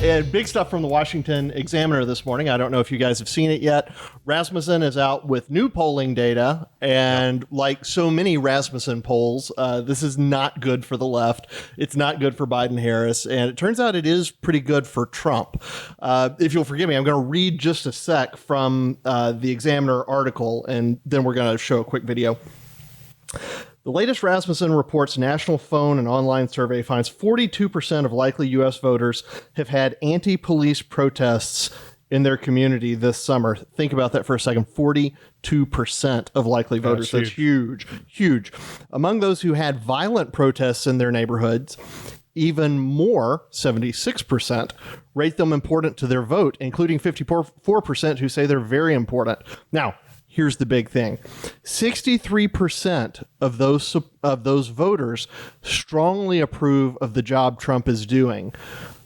And big stuff from the Washington Examiner this morning. I don't know if you guys have seen it yet. Rasmussen is out with new polling data, and like so many Rasmussen polls, this is not good for the left. It's not good for Biden-Harris, and it turns out it is pretty good for Trump. If you'll forgive me, I'm going to read just a sec from the Examiner article, and then we're going to show a quick video. The latest Rasmussen Reports national phone and online survey finds 42% of likely U.S. voters have had anti-police protests in their community this summer. Think about that for a second. 42% of likely voters. That's huge. Huge. Among those who had violent protests in their neighborhoods, even more, 76%, rate them important to their vote, including 54% who say they're very important. Now, here's the big thing. 63% of those voters strongly approve of the job Trump is doing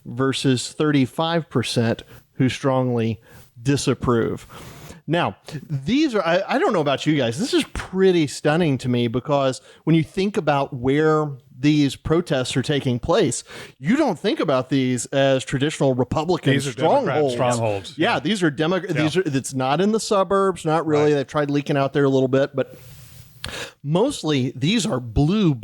versus 35% who strongly disapprove. Now, these are, I don't know about you guys, this is pretty stunning to me because when you think about where these protests are taking place, you don't think about these as traditional Republican strongholds. Yeah, these are These are. It's not in the suburbs, not really. They've tried leaking out there a little bit, but mostly these are blue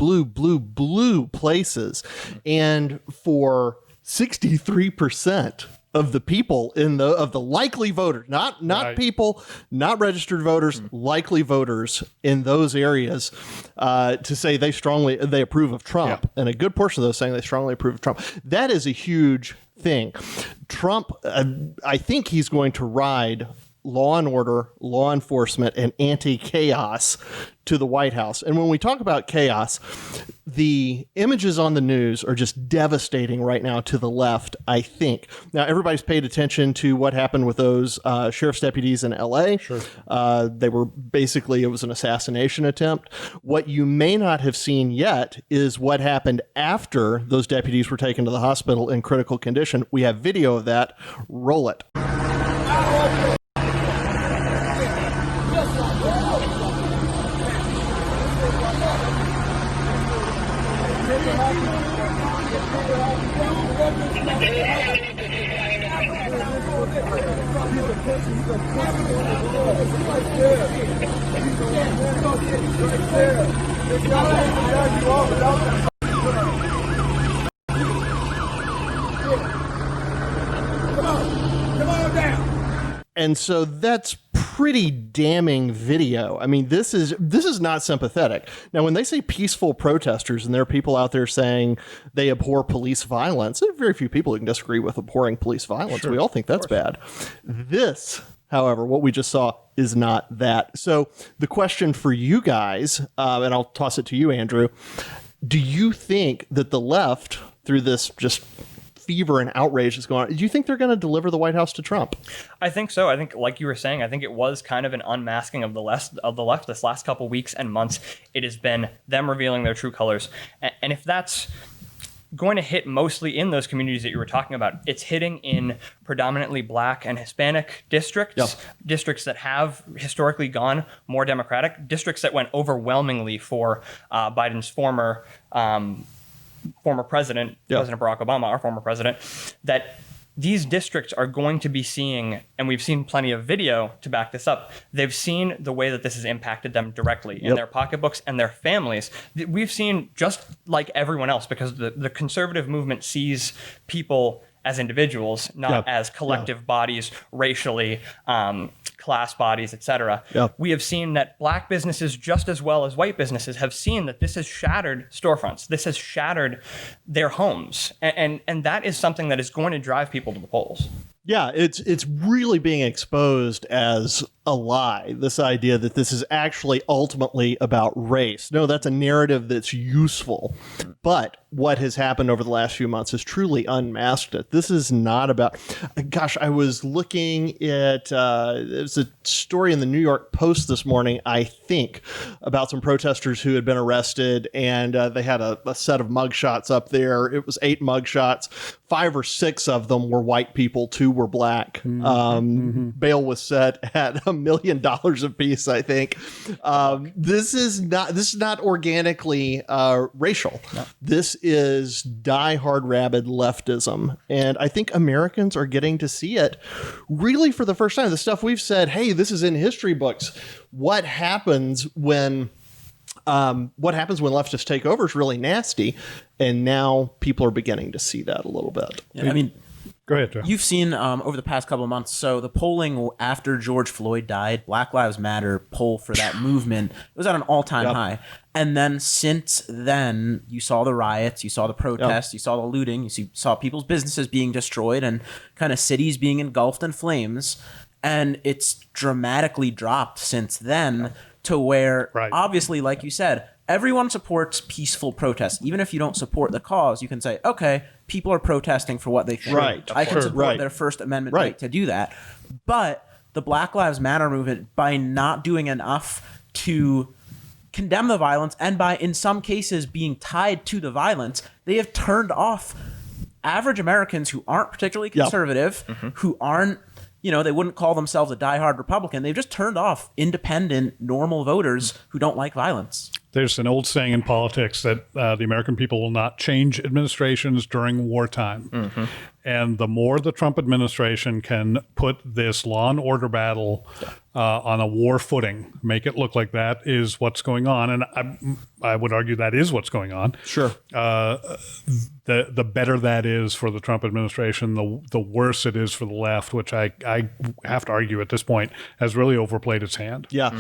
places. And for 63% of the people of the likely voters, not people, not registered voters, likely voters in those areas, to say they approve of Trump, and a good portion of those saying they strongly approve of Trump. That is a huge thing. Trump, I think he's going to ride law and order, law enforcement, and anti-chaos to the White House. And when we talk about chaos, the images on the news are just devastating right now to the left, I think. Now, everybody's paid attention to what happened with those sheriff's deputies in L.A. Sure. They were basically, it was an assassination attempt. What you may not have seen yet is what happened after those deputies were taken to the hospital in critical condition. We have video of that. Roll it. And so that's pretty damning video. I mean, this is not sympathetic. Now, when they say peaceful protesters, and there are people out there saying they abhor police violence, there are very few people who can disagree with abhorring police violence. Sure, we all think that's bad. This, however, what we just saw is not that. So the question for you guys, and I'll toss it to you, Andrew, do you think that the left, through this just fever and outrage that's going on, do you think they're going to deliver the White House to Trump? I think so. I think, like you were saying, I think it was kind of an unmasking of the left this last couple weeks and months. It has been them revealing their true colors. And if that's going to hit mostly in those communities that you were talking about, it's hitting in predominantly Black and Hispanic districts, districts that have historically gone more Democratic, districts that went overwhelmingly for Biden's former president, President Barack Obama, our former president, that these districts are going to be seeing, and we've seen plenty of video to back this up, they've seen the way that this has impacted them directly in their pocketbooks and their families. We've seen, just like everyone else, because the conservative movement sees people as individuals, not as collective bodies, racially, class bodies, etc. We have seen that Black businesses, just as well as white businesses, have seen that this has shattered storefronts. This has shattered their homes. And that is something that is going to drive people to the polls. Yeah, it's really being exposed as a lie, this idea that this is actually ultimately about race. No, that's a narrative that's useful. But what has happened over the last few months has truly unmasked it. This is not about, gosh, I was looking at, there's a story in the New York Post this morning, I think, about some protesters who had been arrested, and they had a set of mugshots up there. It was 8 mugshots. 5 or 6 of them were white people. 2 were black. Bail was set at $1 million apiece, I think. This is not organically racial. No. This is diehard rabid leftism. And I think Americans are getting to see it really for the first time. The stuff we've said, hey, this is in history books. What happens when leftists take over is really nasty. And now people are beginning to see that a little bit. Yeah, I mean, go ahead, Joe. You've seen over the past couple of months, so the polling after George Floyd died, Black Lives Matter poll for that movement, it was at an all-time high. And then since then, you saw the riots, you saw the protests, you saw the looting, you saw people's businesses being destroyed and kind of cities being engulfed in flames. And it's dramatically dropped since then to where, obviously, like you said, everyone supports peaceful protests. Even if you don't support the cause, you can say, okay, people are protesting for what they think. I can support their First Amendment right to do that. But the Black Lives Matter movement, by not doing enough to condemn the violence and by, in some cases, being tied to the violence, they have turned off average Americans who aren't particularly conservative, who aren't, they wouldn't call themselves a diehard Republican. They've just turned off independent, normal voters who don't like violence. There's an old saying in politics that the American people will not change administrations during wartime. And the more the Trump administration can put this law and order battle on a war footing, make it look like that is what's going on. And I would argue that is what's going on. Sure. The better that is for the Trump administration, the worse it is for the left, which I have to argue at this point has really overplayed its hand. Yeah.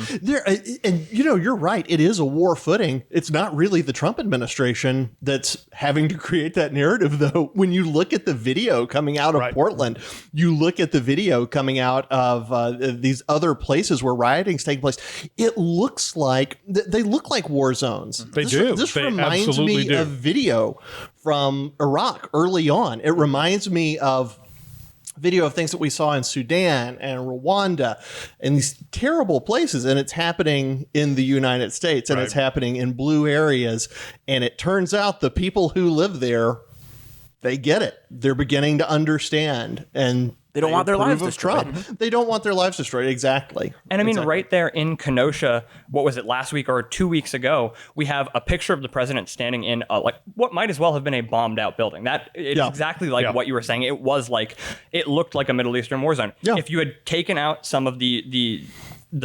And you're right. It is a war footing. It's not really the Trump administration that's having to create that narrative, though. When you look at the video coming out of Portland, you look at the video coming out of these other places where rioting's taking place, it looks like they look like war zones. They do. This they reminds me of video from Iraq early on. It reminds me of video of things that we saw in Sudan and Rwanda and these terrible places. And it's happening in the United States and it's happening in blue areas. And it turns out the people who live there, they get it. They're beginning to understand, and they don't want their lives destroyed. They don't want their lives destroyed. Exactly. And I mean, right there in Kenosha, what was it, last week or 2 weeks ago, we have a picture of the president standing in what might as well have been a bombed out building. It's exactly like what you were saying. It looked like a Middle Eastern war zone. Yeah. If you had taken out some of the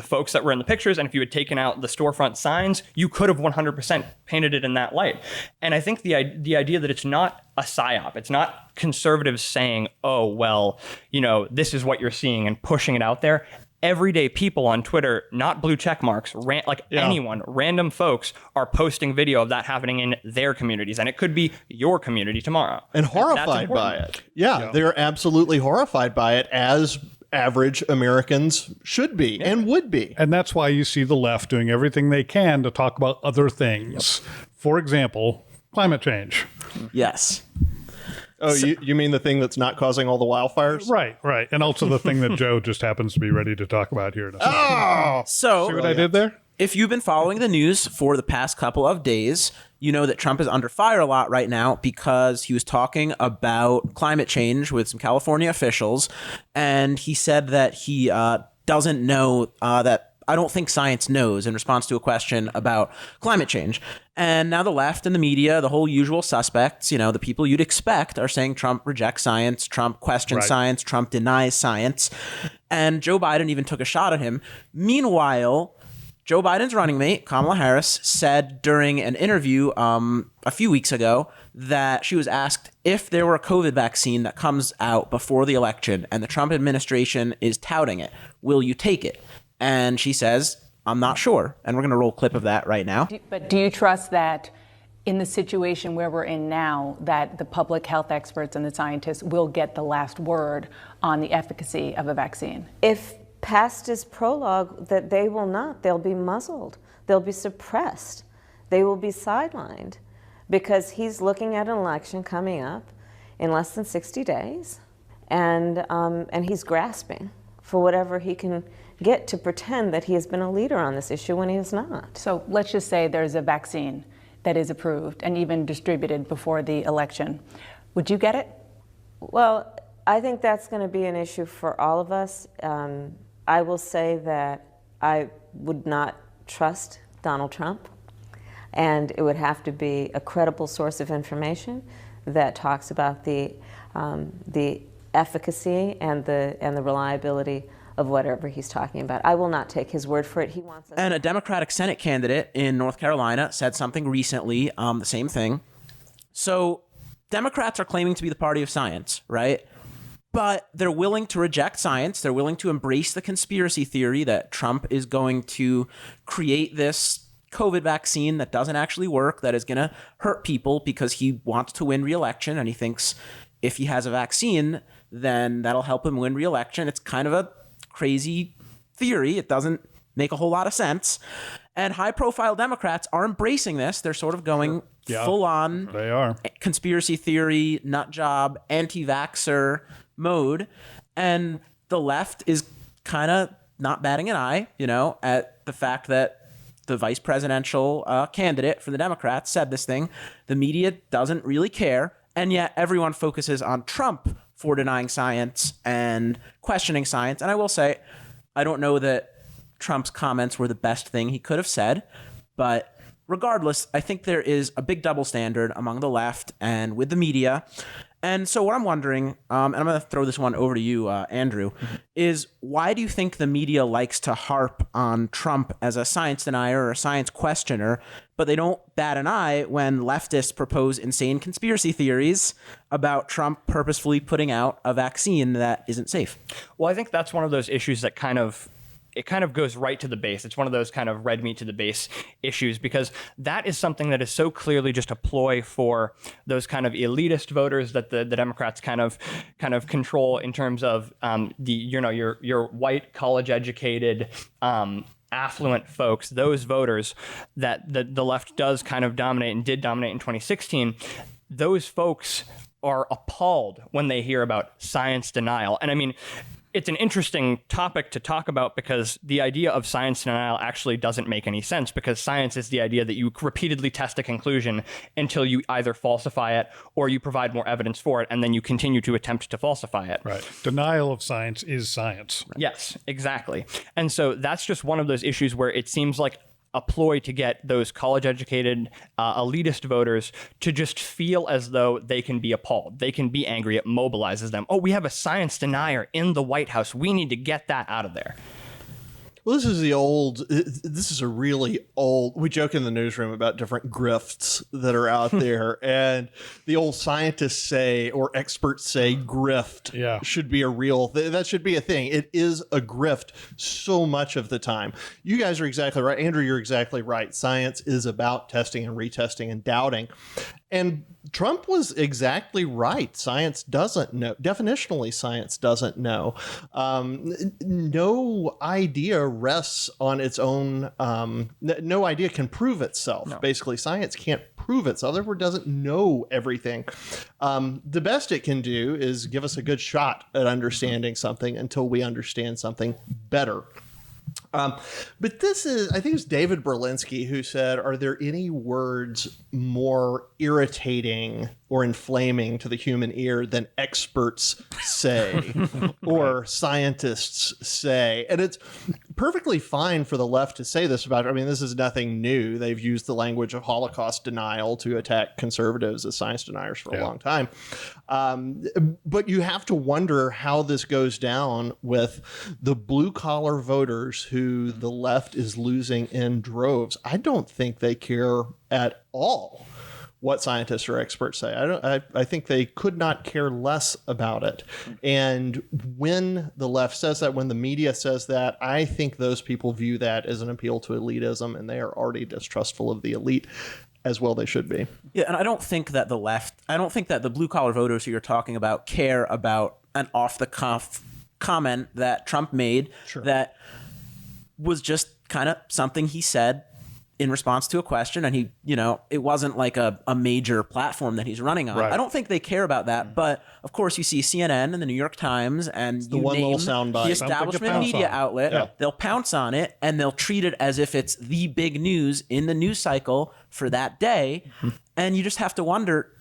folks that were in the pictures, and if you had taken out the storefront signs, you could have 100% painted it in that light. And I think the idea that it's not a psyop, it's not conservatives saying, oh, well, this is what you're seeing and pushing it out there. Everyday people on Twitter, not blue check marks, anyone, random folks are posting video of that happening in their communities. And it could be your community tomorrow. And horrified by it. Yeah, they're absolutely horrified by it, as average Americans should be and would be. And that's why you see the left doing everything they can to talk about other things. For example, climate change. Yes. Oh, you mean the thing that's not causing all the wildfires? Right. And also the thing that Joe just happens to be ready to talk about here in a second. Oh! So, see what I did there? If you've been following the news for the past couple of days, you know that Trump is under fire a lot right now because he was talking about climate change with some California officials, and he said that he doesn't know that I don't think science knows in response to a question about climate change. And now the left and the media, the whole usual suspects, the people you'd expect, are saying Trump rejects science, Trump questions science, Trump denies science. And Joe Biden even took a shot at him. Meanwhile, Joe Biden's running mate, Kamala Harris, said during an interview a few weeks ago that she was asked if there were a COVID vaccine that comes out before the election and the Trump administration is touting it, will you take it? And she says, I'm not sure. And we're going to roll a clip of that right now. But do you trust that in the situation where we're in now, that the public health experts and the scientists will get the last word on the efficacy of a vaccine? If past is prologue, that they will not. They'll be muzzled. They'll be suppressed. They will be sidelined because he's looking at an election coming up in less than 60 days, and he's grasping for whatever he can get to pretend that he has been a leader on this issue when he is not. So let's just say there's a vaccine that is approved and even distributed before the election. Would you get it? Well, I think that's going to be an issue for all of us. I will say that I would not trust Donald Trump, and it would have to be a credible source of information that talks about the efficacy and the reliability of whatever he's talking about. I will not take his word for it. He wants us. And a Democratic Senate candidate in North Carolina said something recently, the same thing. So Democrats are claiming to be the party of science, right? But they're willing to reject science. They're willing to embrace the conspiracy theory that Trump is going to create this COVID vaccine that doesn't actually work, that is going to hurt people because he wants to win re-election, and he thinks if he has a vaccine, then that'll help him win re-election. It's kind of a crazy theory. It doesn't make a whole lot of sense. And high-profile Democrats are embracing this. They're sort of going full-on They are. conspiracy theory, nut job, anti-vaxxer mode. And the left is kind of not batting an eye, at the fact that the vice presidential candidate for the Democrats said this thing. The media doesn't really care. And yet everyone focuses on Trump for denying science and questioning science. And I will say, I don't know that Trump's comments were the best thing he could have said, but regardless, I think there is a big double standard among the left and with the media. And so what I'm wondering, and I'm going to throw this one over to you, Andrew, is why do you think the media likes to harp on Trump as a science denier or a science questioner, but they don't bat an eye when leftists propose insane conspiracy theories about Trump purposefully putting out a vaccine that isn't safe? Well, I think that's one of those issues that kind of goes right to the base. It's one of those kind of red meat to the base issues, because that is something that is so clearly just a ploy for those kind of elitist voters that the Democrats kind of control in terms of your white, college educated, affluent folks, those voters that the left does kind of dominate and did dominate in 2016. Those folks are appalled when they hear about science denial. And I mean, it's an interesting topic to talk about because the idea of science denial actually doesn't make any sense, because science is the idea that you repeatedly test a conclusion until you either falsify it or you provide more evidence for it, and then you continue to attempt to falsify it. Right. Denial of science is science. Yes, exactly. And so that's just one of those issues where it seems like a ploy to get those college-educated, elitist voters to just feel as though they can be appalled. They can be angry. It mobilizes them. Oh, we have a science denier in the White House. We need to get that out of there. Well, this is a really old, we joke in the newsroom about different grifts that are out there, and the old scientists say, or experts say, grift should be a real, that should be a thing. It is a grift so much of the time. You guys are exactly right. Andrew, you're exactly right. Science is about testing and retesting and doubting. And Trump was exactly right. Science doesn't know. Definitionally, science doesn't know. No idea rests on its own. No idea can prove itself. No. Basically, science can't prove itself. Therefore, it doesn't know everything. The best it can do is give us a good shot at understanding something until we understand something better. But this is, I think it's David Berlinski who said, are there any words more irritating or inflaming to the human ear than experts say or scientists say? And it's perfectly fine for the left to say this about it. I mean, this is nothing new. They've used the language of Holocaust denial to attack conservatives as science deniers for a long time. But you have to wonder how this goes down with the blue collar voters who the left is losing in droves. I don't think they care at all what scientists or experts say. I think they could not care less about it. And when the left says that, when the media says that, I think those people view that as an appeal to elitism, and they are already distrustful of the elite, as well they should be. Yeah, and I don't think that the blue collar voters who you're talking about care about an off the cuff comment that Trump made that was just kind of something he said in response to a question, and he, it wasn't like a major platform that he's running on. Right. I don't think they care about that, but of course you see CNN and the New York Times and the one little soundbite, the establishment media outlet, they'll pounce on it and they'll treat it as if it's the big news in the news cycle for that day. And you just have to wonder,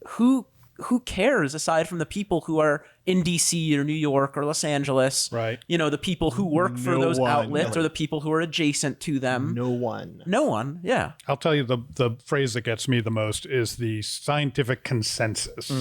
who who cares aside from the people who are in DC or New York or Los Angeles? Right. You know, the people who work for No those one. outlets or the people who are adjacent to them. No one. No one. Yeah. I'll tell you the phrase that gets me the most is the scientific consensus.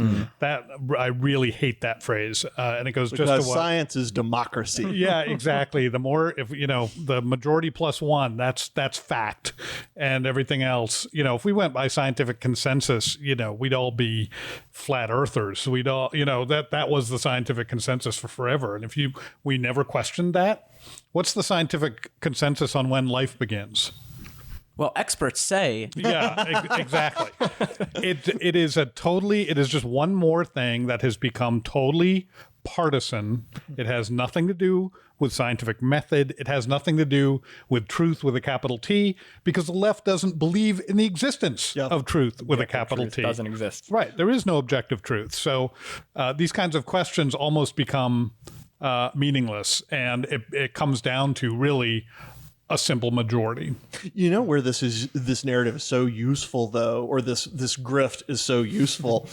That I really hate that phrase, and it goes Because just to what science is democracy. yeah, exactly. The more, if the majority plus one, that's fact, and everything else, if we went by scientific consensus, we'd all be flat earthers. We'd all, that was the scientific consensus for forever. And if we never questioned that, what's the scientific consensus on when life begins? Well, experts say. Yeah, exactly. It is just one more thing that has become totally partisan. It has nothing to do with scientific method. It has nothing to do with truth with a capital T, because the left doesn't believe in the existence of truth with a capital T. Doesn't exist. Right. There is no objective truth. So these kinds of questions almost become meaningless, and it comes down to really a simple majority. You know where this narrative is so useful, though, or this grift is so useful.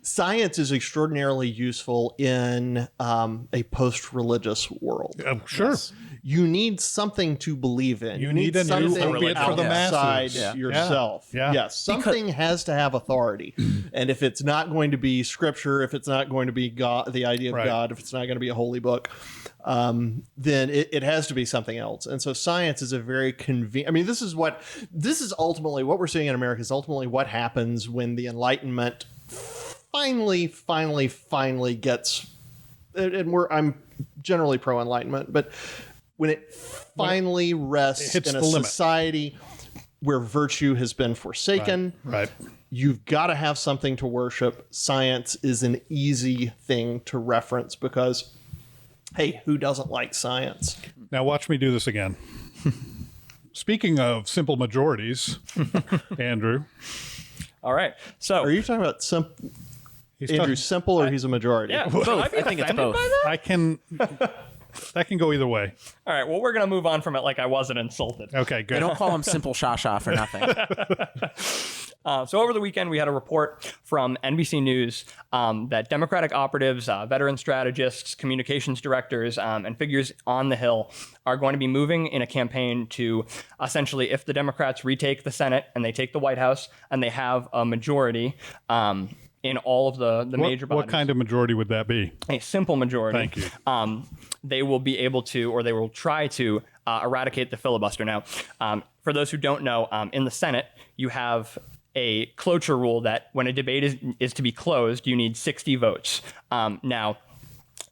Science is extraordinarily useful in a post-religious world. Sure. Yes. You need something to believe in. You need a new something opiate for the outside masses. yourself. Yeah. Yes, something has to have authority, and if it's not going to be Scripture, if it's not going to be God, the idea of God, if it's not going to be a holy book, then it has to be something else. And so science is a very convenient. I mean, this is ultimately what we're seeing in America. Is ultimately what happens when the Enlightenment finally gets. And I'm generally pro Enlightenment, but when it finally rests in a society where virtue has been forsaken, right. You've got to have something to worship. Science is an easy thing to reference because, hey, who doesn't like science? Now watch me do this again. Speaking of simple majorities, Andrew. All right. So Are you talking about Andrew simple or he's a majority? yeah, Both. should I be I think it's offended both. by that? That can go either way. All right. Well, we're gonna move on from it like I wasn't insulted. Okay, good. They don't call him Simple Sciascia for nothing. So over the weekend, we had a report from NBC News that Democratic operatives, veteran strategists, communications directors, and figures on the Hill are going to be moving in a campaign to essentially, if the Democrats retake the Senate and they take the White House and they have a majority in all of the major bodies. What kind of majority would that be? A simple majority. Thank you. They will be able to, or they will try to, eradicate the filibuster. Now, for those who don't know, in the Senate, you have a cloture rule that when a debate is to be closed, you need 60 votes. Now,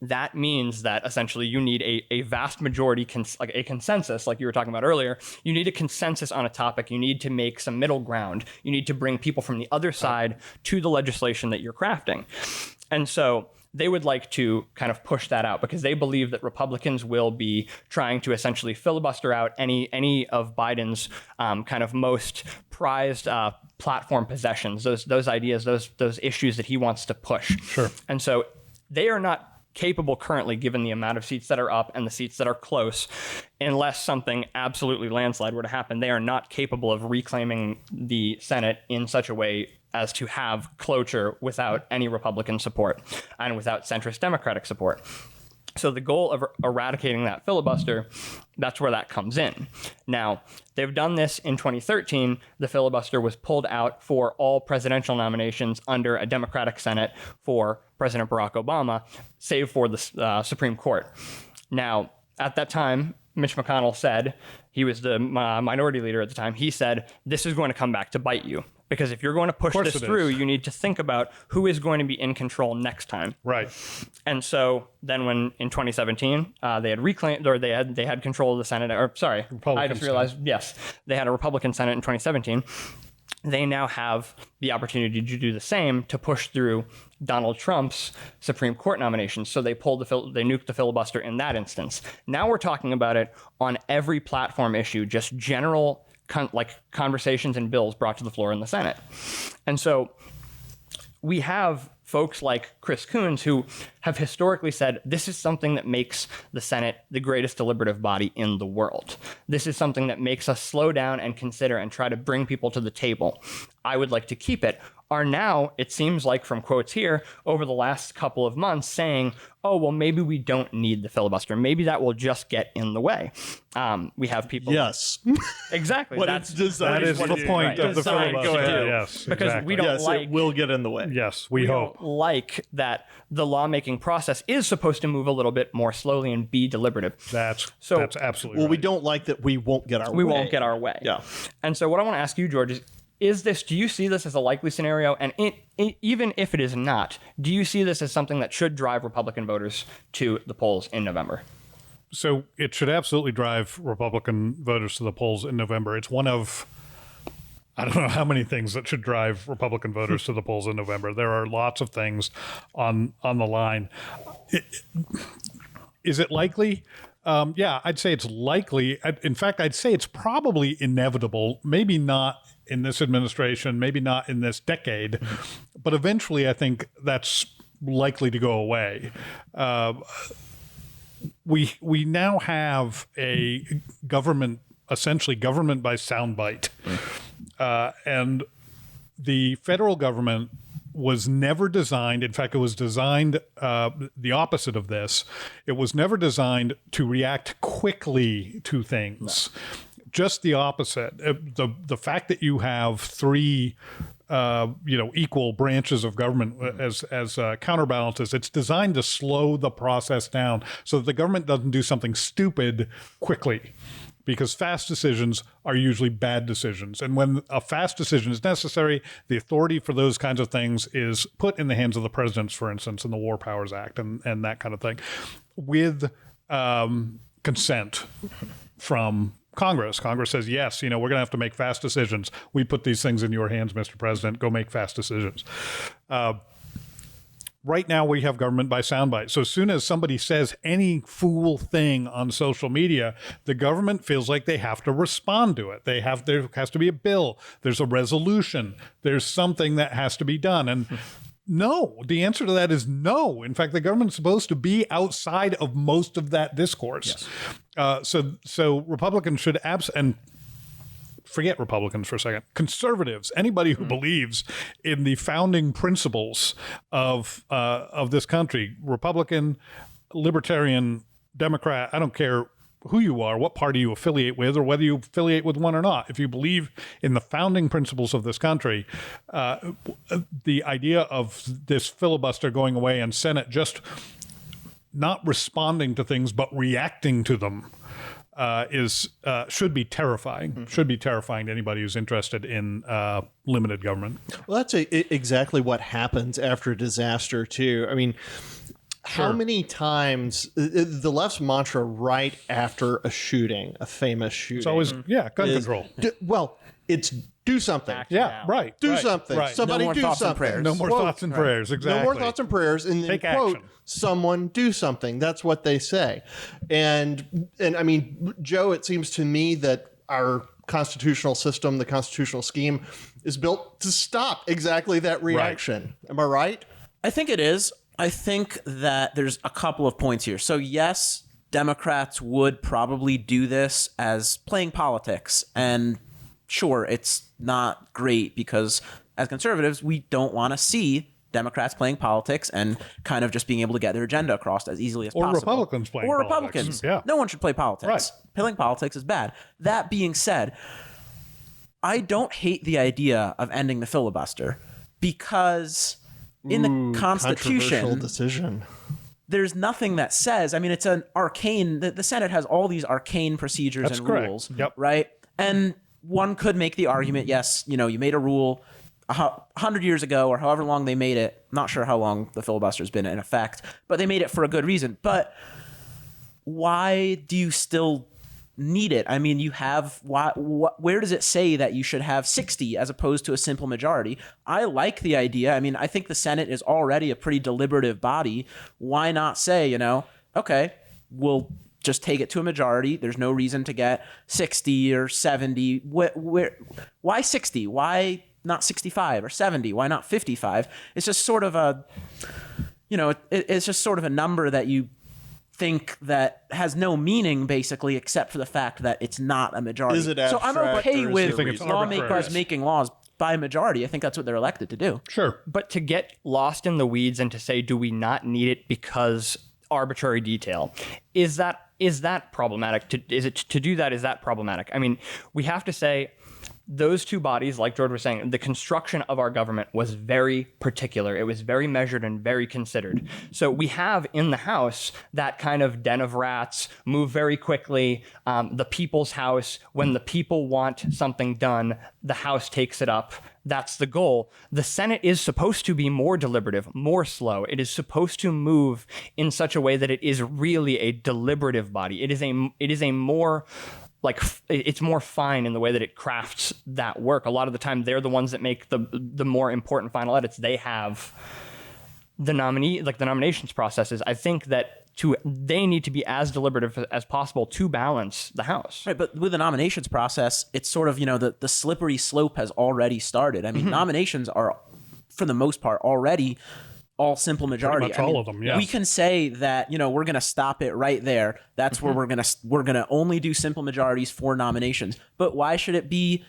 that means that essentially you need a vast majority, like a consensus, like you were talking about earlier. You need a consensus on a topic. You need to make some middle ground. You need to bring people from the other side to the legislation that you're crafting. And so they would like to kind of push that out because they believe that Republicans will be trying to essentially filibuster out any of Biden's kind of most prized platform possessions, those ideas, those issues that he wants to push. Sure. And so they are not capable currently, given the amount of seats that are up and the seats that are close, unless something absolutely landslide were to happen, they are not capable of reclaiming the Senate in such a way as to have cloture without any Republican support and without centrist Democratic support. So the goal of eradicating that filibuster, that's where that comes in. Now, they've done this in 2013. The filibuster was pulled out for all presidential nominations under a Democratic Senate for President Barack Obama, save for the Supreme Court. Now, at that time, Mitch McConnell said, he was the minority leader at the time, he said, this is going to come back to bite you. Because if you're going to push this through, you need to think about who is going to be in control next time. Right. And so then when in 2017, they had reclaimed, or they had control of the Senate, or sorry, I just realized, yes, they had a Republican Senate in 2017. They now have the opportunity to do the same to push through Donald Trump's Supreme Court nominations. So they nuked the filibuster in that instance. Now we're talking about it on every platform issue, just general conversations and bills brought to the floor in the Senate. And so we have folks like Chris Coons who have historically said this is something that makes the Senate the greatest deliberative body in the world. This is something that makes us slow down and consider and try to bring people to the table. I would like to keep it. are now, it seems like from quotes here, over the last couple of months saying, oh, well, maybe we don't need the filibuster. Maybe that will just get in the way. We have people. Yes. Exactly. What That's it's designed That is to the do. point of the Designed to filibuster. do. Yes, Because exactly. we don't Yes, like it will get in the way. Yes, we we hope. don't like that the lawmaking process is supposed to move a little bit more slowly and be deliberative. That's So- absolutely Well, right. we don't like that we won't get our way. We won't get our way. Yeah. And so what I want to ask you, George, is this, do you see this as a likely scenario? And even if it is not, do you see this as something that should drive Republican voters to the polls in November? So it should absolutely drive Republican voters to the polls in November. It's one of, I don't know how many things that should drive Republican voters to the polls in November. There are lots of things on the line. Is it likely? Yeah, I'd say it's likely. In fact, I'd say it's probably inevitable. Maybe not in this administration, maybe not in this decade, but eventually I think that's likely to go away. We now have a government, essentially government by soundbite. And the federal government was never designed, in fact, it was designed the opposite of this. It was never designed to react quickly to things. Just the opposite. The fact that you have three equal branches of government as counterbalances, it's designed to slow the process down so that the government doesn't do something stupid quickly. Because fast decisions are usually bad decisions. And when a fast decision is necessary, the authority for those kinds of things is put in the hands of the presidents, for instance, in the War Powers Act and that kind of thing, with consent from Congress. Congress says, yes, we're going to have to make fast decisions. We put these things in your hands, Mr. President. Go make fast decisions. Right now, we have government by soundbite. So as soon as somebody says any fool thing on social media, the government feels like they have to respond to it. There has to be a bill. There's a resolution. There's something that has to be done. And no, the answer to that is no. In fact, the government's supposed to be outside of most of that discourse. Yes. So Republicans should and forget Republicans for a second. Conservatives, anybody who believes in the founding principles of this country, Republican, Libertarian, Democrat, I don't care who you are, what party you affiliate with, or whether you affiliate with one or not. If you believe in the founding principles of this country, the idea of this filibuster going away and Senate just not responding to things but reacting to them should be terrifying. Should be terrifying to anybody who's interested in limited government. Well, that's exactly what happens after a disaster, too. I mean, how many times the left's mantra right after a shooting, a famous shooting, It's always, gun control. It's do something. Yeah, right. Do right, something. right. Somebody No more do thoughts and something. prayers. No more Quote, thoughts and prayers. Exactly. No more thoughts and prayers. And then, Take quote, action. someone do something. That's what they say. And I mean, Joe, it seems to me that our constitutional system, the constitutional scheme, is built to stop exactly that reaction. Right. Am I right? I think it is. I think that there's a couple of points here. So yes, Democrats would probably do this as playing politics. And sure, it's not great because as conservatives, we don't want to see Democrats playing politics and kind of just being able to get their agenda across as easily as possible. Or Republicans playing Or politics. Republicans. Yeah. No one should play politics. Right. Playing politics is bad. That being said, I don't hate the idea of ending the filibuster because in the Constitution, Controversial decision. there's nothing that says, I mean, it's an arcane, the Senate has all these arcane procedures That's and correct. rules, Yep. right? And one could make the argument, yes, you made a rule 100 years ago or however long they made it. Not sure how long the filibuster's been in effect, but they made it for a good reason. But why do you still need it? I mean, you have where does it say that you should have 60 as opposed to a simple majority? I like the idea. I mean, I think the Senate is already a pretty deliberative body. Why not say, okay, we'll just take it to a majority. There's no reason to get 60 or 70. Why 60? Why not 65 or 70? Why not 55? It's just sort of it's just sort of a number that you think that has no meaning basically except for the fact that it's not a majority. Is it so I'm abstract okay or is with it reasonable? lawmakers arbitrary? making laws by a majority. I think that's what they're elected to do. Sure. But to get lost in the weeds and to say, do we not need it because arbitrary detail, is that problematic? To do that, is that problematic? I mean, we have to say those two bodies, like George was saying, the construction of our government was very particular. It was very measured and very considered. So we have in the House that kind of den of rats, move very quickly, the people's house. When the people want something done, the House takes it up. That's the goal. The Senate is supposed to be more deliberative, more slow. It is supposed to move in such a way that it is really a deliberative body. It is a more it's more fine in the way that it crafts that work. A lot of the time, they're the ones that make the more important final edits. They have the nominations processes. I think that they need to be as deliberative as possible to balance the House. Right, but with the nominations process, it's sort of, the slippery slope has already started. I mean, nominations are, for the most part, already all simple majority. Pretty much all of them, yeah. We can say that, we're going to stop it right there. That's where we're going to only do simple majorities for nominations. But why should it be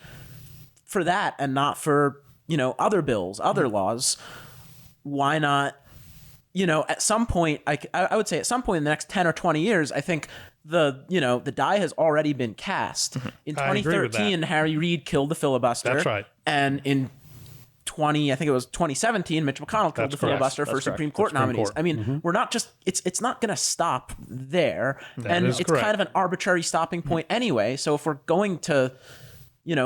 for that and not for, other bills, other laws? Why not, at some point, I would say at some point in the next 10 or 20 years, I think the die has already been cast. In 2013, Harry Reid killed the filibuster. That's right. And in 2017, Mitch McConnell killed the filibuster for Supreme Court nominees. I mean, we're not just, it's not going to stop there. And it's kind of an arbitrary stopping point anyway. So if we're going to,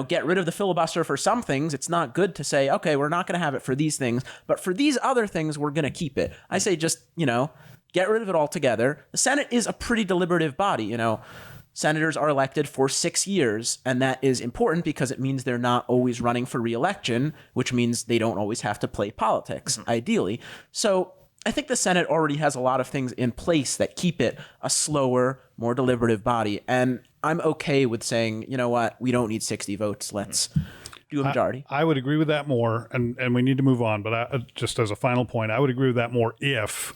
get rid of the filibuster for some things, it's not good to say, okay, we're not going to have it for these things, but for these other things, we're going to keep it. I say just, get rid of it altogether. The Senate is a pretty deliberative body, Senators are elected for 6 years, and that is important because it means they're not always running for re-election, which means they don't always have to play politics, ideally. So I think the Senate already has a lot of things in place that keep it a slower, more deliberative body. And I'm okay with saying, you know what, we don't need 60 votes. Let's do a majority. I would agree with that more, and we need to move on. But just as a final point, I would agree with that more if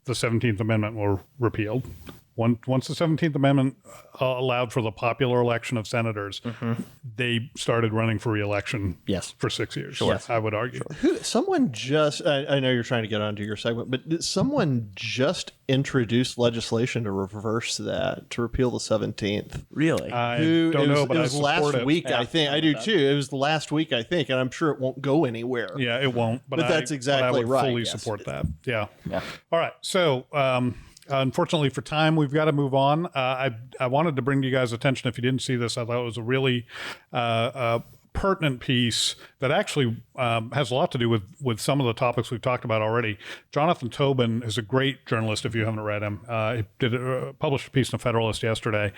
the 17th Amendment were repealed. Once the 17th Amendment allowed for the popular election of senators, they started running for re-election for 6 years. Sure. I would argue. Someone just, I know you're trying to get onto your segment, but someone just introduced legislation to reverse that, to repeal the 17th. Really? I don't know, but it was I last support it. week, I think. I do too. It was the last week, I think, and I'm sure it won't go anywhere. Yeah, it won't. But that's exactly I would right. fully support that. Yeah. All right. So, unfortunately for time, we've got to move on. I wanted to bring to you guys' attention, if you didn't see this, I thought it was a really pertinent piece that actually has a lot to do with some of the topics we've talked about already. Jonathan Tobin is a great journalist, if you haven't read him. He published a piece in the Federalist yesterday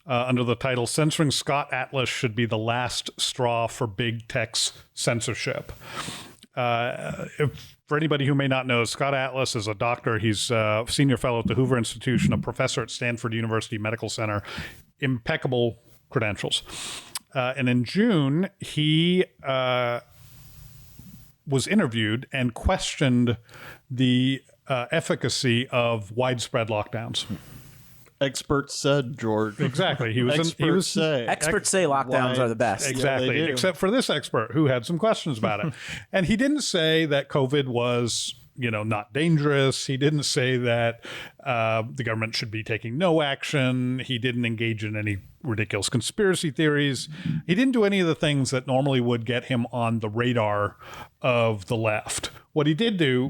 under the title, "Censoring Scott Atlas Should Be the Last Straw for Big Tech's Censorship." For anybody who may not know, Scott Atlas is a doctor. He's a senior fellow at the Hoover Institution, a professor at Stanford University Medical Center. Impeccable credentials. And in June, he was interviewed and questioned the efficacy of widespread lockdowns. Experts said, George. Exactly. Experts say lockdowns are the best. Exactly. Yeah, except for this expert who had some questions about it. And he didn't say that COVID was, not dangerous. He didn't say that the government should be taking no action. He didn't engage in any ridiculous conspiracy theories. He didn't do any of the things that normally would get him on the radar of the left. What he did do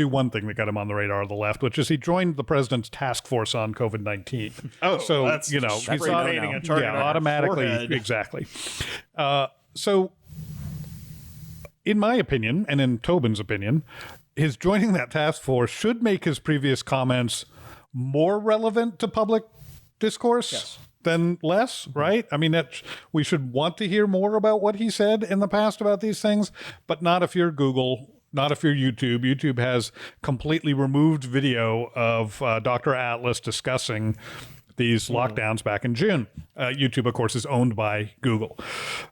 one thing that got him on the radar of the left, which is he joined the president's task force on COVID-19. Oh, so that's he's creating a target on automatically, forehead. exactly. So, in my opinion, and in Tobin's opinion, his joining that task force should make his previous comments more relevant to public discourse than less, right? I mean, we should want to hear more about what he said in the past about these things, but not if you're Google. Not if you're YouTube. YouTube has completely removed video of Dr. Atlas discussing these lockdowns back in June. YouTube, of course, is owned by Google.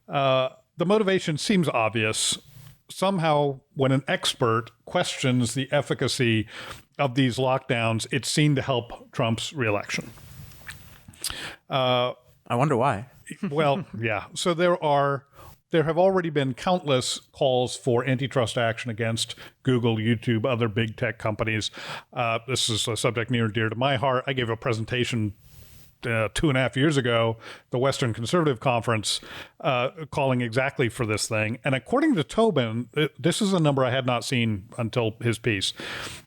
The motivation seems obvious. Somehow, when an expert questions the efficacy of these lockdowns, it's seen to help Trump's reelection. I wonder why. Well, yeah. So there are there have already been countless calls for antitrust action against Google, YouTube, other big tech companies. This is a subject near and dear to my heart. I gave a presentation 2.5 years ago, the Western Conservative Conference, calling exactly for this thing. And according to Tobin, this is a number I had not seen until his piece.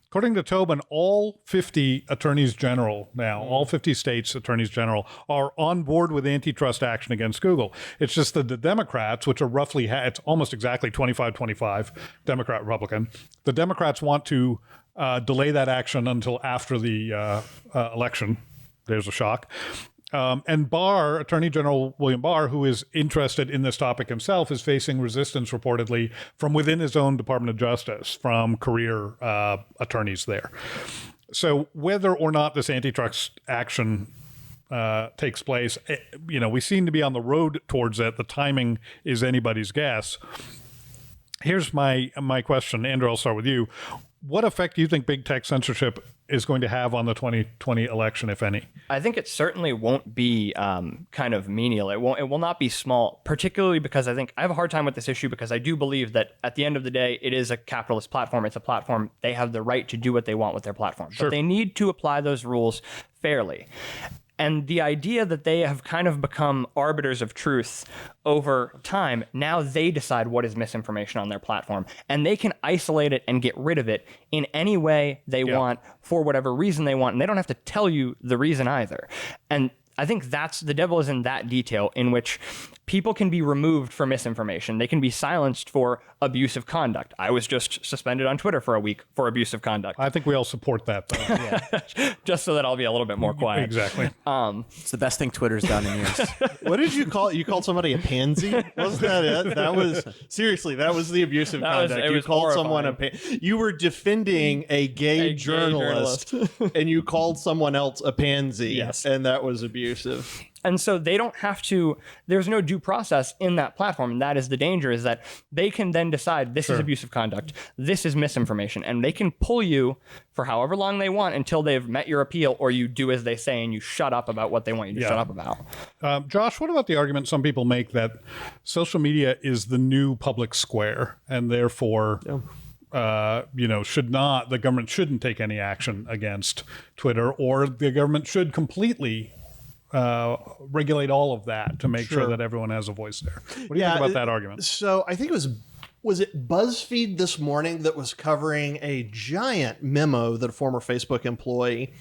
According to Tobin, all 50 attorneys general now, all 50 states attorneys general are on board with antitrust action against Google. It's just that the Democrats, which are roughly, it's almost exactly 25-25, Democrat, Republican. The Democrats want to delay that action until after the election. There's a shock. And Barr, Attorney General William Barr, who is interested in this topic himself, is facing resistance reportedly from within his own Department of Justice, from career attorneys there. So whether or not this antitrust action takes place, we seem to be on the road towards it. The timing is anybody's guess. Here's my question. Andrew, I'll start with you. What effect do you think big tech censorship is going to have on the 2020 election, if any? I think it certainly won't be kind of menial. It will not be small, particularly because I have a hard time with this issue because I do believe that at the end of the day, it is a capitalist platform. It's a platform. They have the right to do what they want with their platform. Sure. But they need to apply those rules fairly. And the idea that they have kind of become arbiters of truth over time, now they decide what is misinformation on their platform. And they can isolate it and get rid of it in any way they want for whatever reason they want. And they don't have to tell you the reason either. And I think that's the devil is in that detail in which people can be removed for misinformation. They can be silenced for abusive conduct. I was just suspended on Twitter for a week for abusive conduct. I think we all support that, though. Just so that I'll be a little bit more quiet. Exactly. It's the best thing Twitter's done in years. What did you call it? You called somebody a pansy? Wasn't that it? That was seriously. That was the abusive conduct. You called someone a pansy. You were defending a gay journalist, and you called someone else a pansy. Yes, and that was abusive. And so they don't have to, there's no due process in that platform. And that is the danger, is that they can then decide this is abusive conduct, this is misinformation, and they can pull you for however long they want until they've met your appeal, or you do as they say and you shut up about what they want you to shut up about. Josh, what about the argument some people make that social media is the new public square and therefore the government shouldn't take any action against Twitter, or the government should completely regulate all of that to make sure that everyone has a voice there. What do you think about that argument? So I think was it BuzzFeed this morning that was covering a giant memo that a former Facebook employee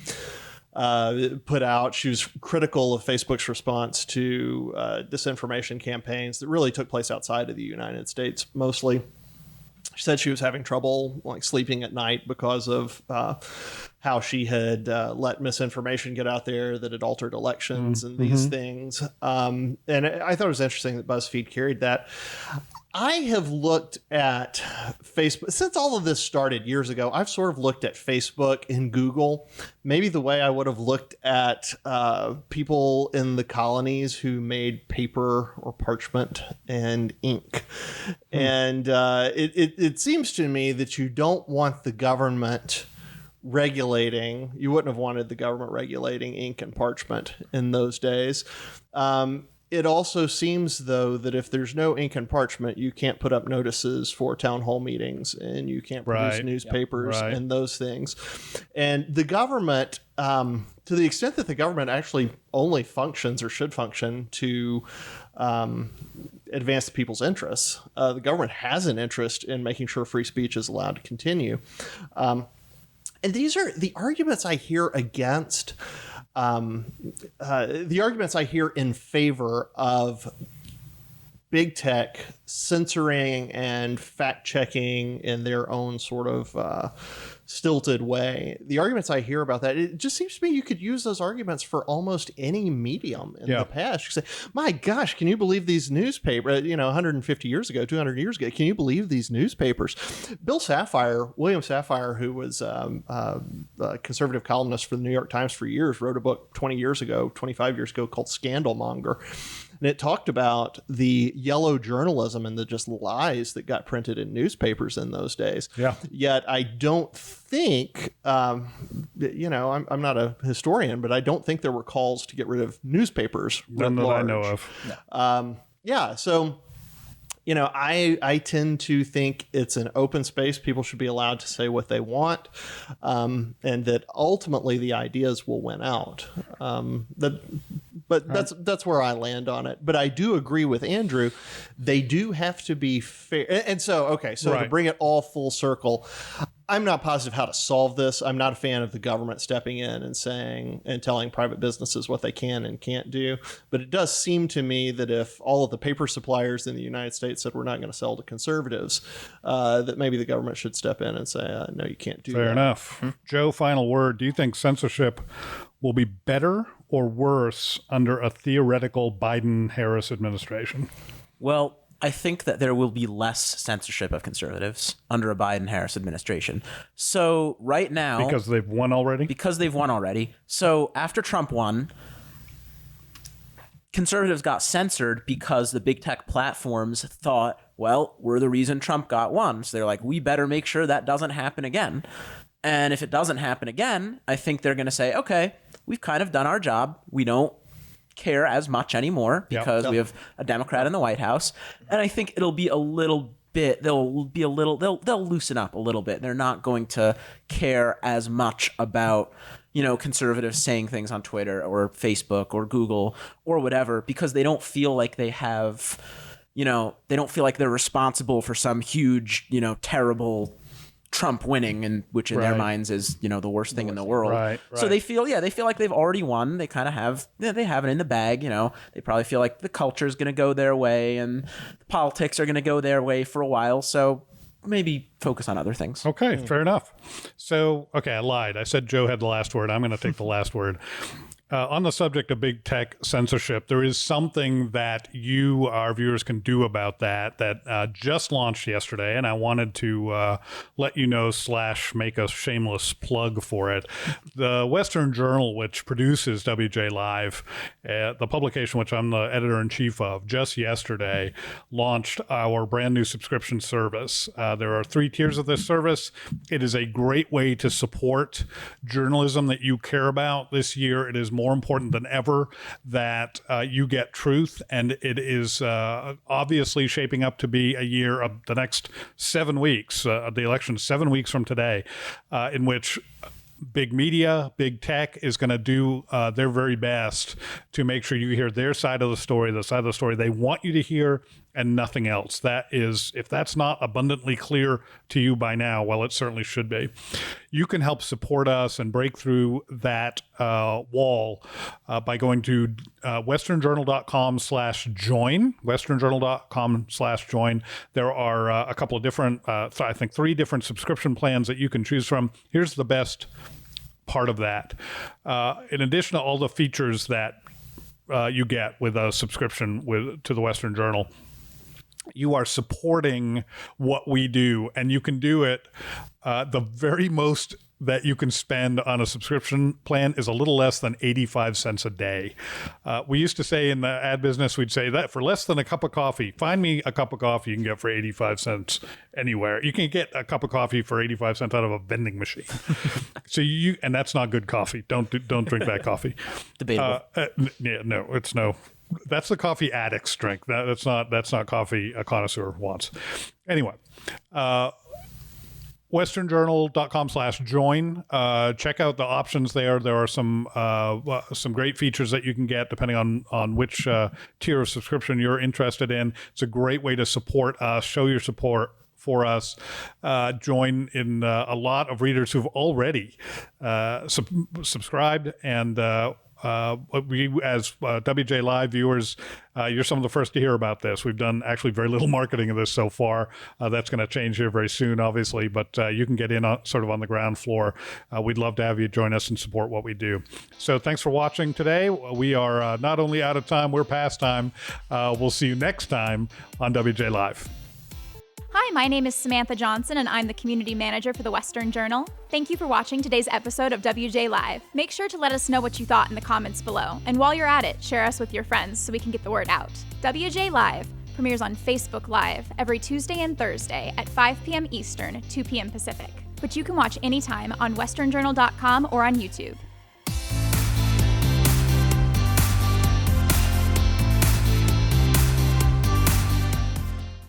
put out. She was critical of Facebook's response to disinformation campaigns that really took place outside of the United States mostly. She said she was having trouble sleeping at night because of how she had let misinformation get out there that had altered elections and these things. And I thought it was interesting that BuzzFeed carried that. I have looked at Facebook since all of this started years ago. I've sort of looked at Facebook and Google maybe the way I would have looked at people in the colonies who made paper or parchment and ink. And it seems to me that you don't want the government regulating. You wouldn't have wanted the government regulating ink and parchment in those days. It also seems, though, that if there's no ink and parchment, you can't put up notices for town hall meetings and you can't produce newspapers and those things. And the government, to the extent that the government actually only functions or should function to advance the people's interests, the government has an interest in making sure free speech is allowed to continue. And these are the arguments I hear against. The arguments I hear in favor of big tech censoring and fact checking in their own sort of stilted way. The arguments I hear about that, it just seems to me you could use those arguments for almost any medium in the past. You say, my gosh, can you believe these newspapers, 150 years ago, 200 years ago, can you believe these newspapers? William Safire, who was a conservative columnist for the New York Times for years, wrote a book 25 years ago called Scandalmonger. And it talked about the yellow journalism and the just lies that got printed in newspapers in those days. Yeah. Yet I don't think, I'm not a historian, but I don't think there were calls to get rid of newspapers. None that I know of. So I tend to think it's an open space. People should be allowed to say what they want, and that ultimately the ideas will win out. But that's where I land on it. But I do agree with Andrew. They do have to be fair. And so to bring it all full circle, I'm not positive how to solve this. I'm not a fan of the government stepping in and saying and telling private businesses what they can and can't do. But it does seem to me that if all of the paper suppliers in the United States said we're not going to sell to conservatives, that maybe the government should step in and say, no, you can't do that. Fair enough. Joe, final word. Do you think censorship will be better or worse under a theoretical Biden-Harris administration? Well, I think that there will be less censorship of conservatives under a Biden-Harris administration. So right now... Because they've won already? Because they've won already. So after Trump won, conservatives got censored because the big tech platforms thought, well, we're the reason Trump got won. So they're like, we better make sure that doesn't happen again. And if it doesn't happen again, I think they're going to say, okay, we've kind of done our job. We don't care as much anymore because we have a Democrat in the White House. And I think it'll be a little bit, they'll loosen up a little bit. They're not going to care as much about, conservatives saying things on Twitter or Facebook or Google or whatever, because they don't feel like they have, they don't feel like they're responsible for some huge, terrible Trump winning, and which in their minds is the worst thing in the world. Right. So they feel like they've already won. They kind of have they have it in the bag. They probably feel like the culture is going to go their way and the politics are going to go their way for a while. So maybe focus on other things. Okay, fair enough. So I lied. I said Joe had the last word. I'm going to take the last word. On the subject of big tech censorship, there is something that you, our viewers, can do about that just launched yesterday, and I wanted to let you know / make a shameless plug for it. The Western Journal, which produces WJ Live, the publication which I'm the editor-in-chief of, just yesterday launched our brand new subscription service. There are 3 tiers of this service. It is a great way to support journalism that you care about. This year, it is more important than ever that you get truth, and it is obviously shaping up to be a year of the next 7 weeks, the election 7 weeks from today, in which big media, big tech is going to do their very best to make sure you hear their side of the story, the side of the story they want you to hear, and nothing else. That is, if that's not abundantly clear to you by now, well, it certainly should be. You can help support us and break through that wall by going to westernjournal.com/join, westernjournal.com/join. There are a couple of different, I think 3 different subscription plans that you can choose from. Here's the best part of that. In addition to all the features that you get with a subscription to the Western Journal, you are supporting what we do, and you can do it. The very most that you can spend on a subscription plan is a little less than 85 cents a day. We used to say in the ad business, we'd say that for less than a cup of coffee, find me a cup of coffee you can get for 85 cents anywhere. You can get a cup of coffee for 85 cents out of a vending machine. And that's not good coffee. Don't drink that coffee. Debatable. That's the coffee addict's drink. That's not coffee a connoisseur wants. Anyway, westernjournal.com/join. Check out the options there. There are some great features that you can get depending on which tier of subscription you're interested in. It's a great way to support us, show your support for us, join in a lot of readers who've already subscribed, and we, as WJ Live viewers, you're some of the first to hear about this. We've done actually very little marketing of this so far. That's going to change here very soon, obviously, but you can get in sort of on the ground floor. We'd love to have you join us and support what we do. So thanks for watching today. We are not only out of time, we're past time. We'll see you next time on WJ Live. Hi, my name is Samantha Johnson, and I'm the Community Manager for the Western Journal. Thank you for watching today's episode of WJ Live. Make sure to let us know what you thought in the comments below. And while you're at it, share us with your friends so we can get the word out. WJ Live premieres on Facebook Live every Tuesday and Thursday at 5 p.m. Eastern, 2 p.m. Pacific. Which you can watch anytime on westernjournal.com or on YouTube.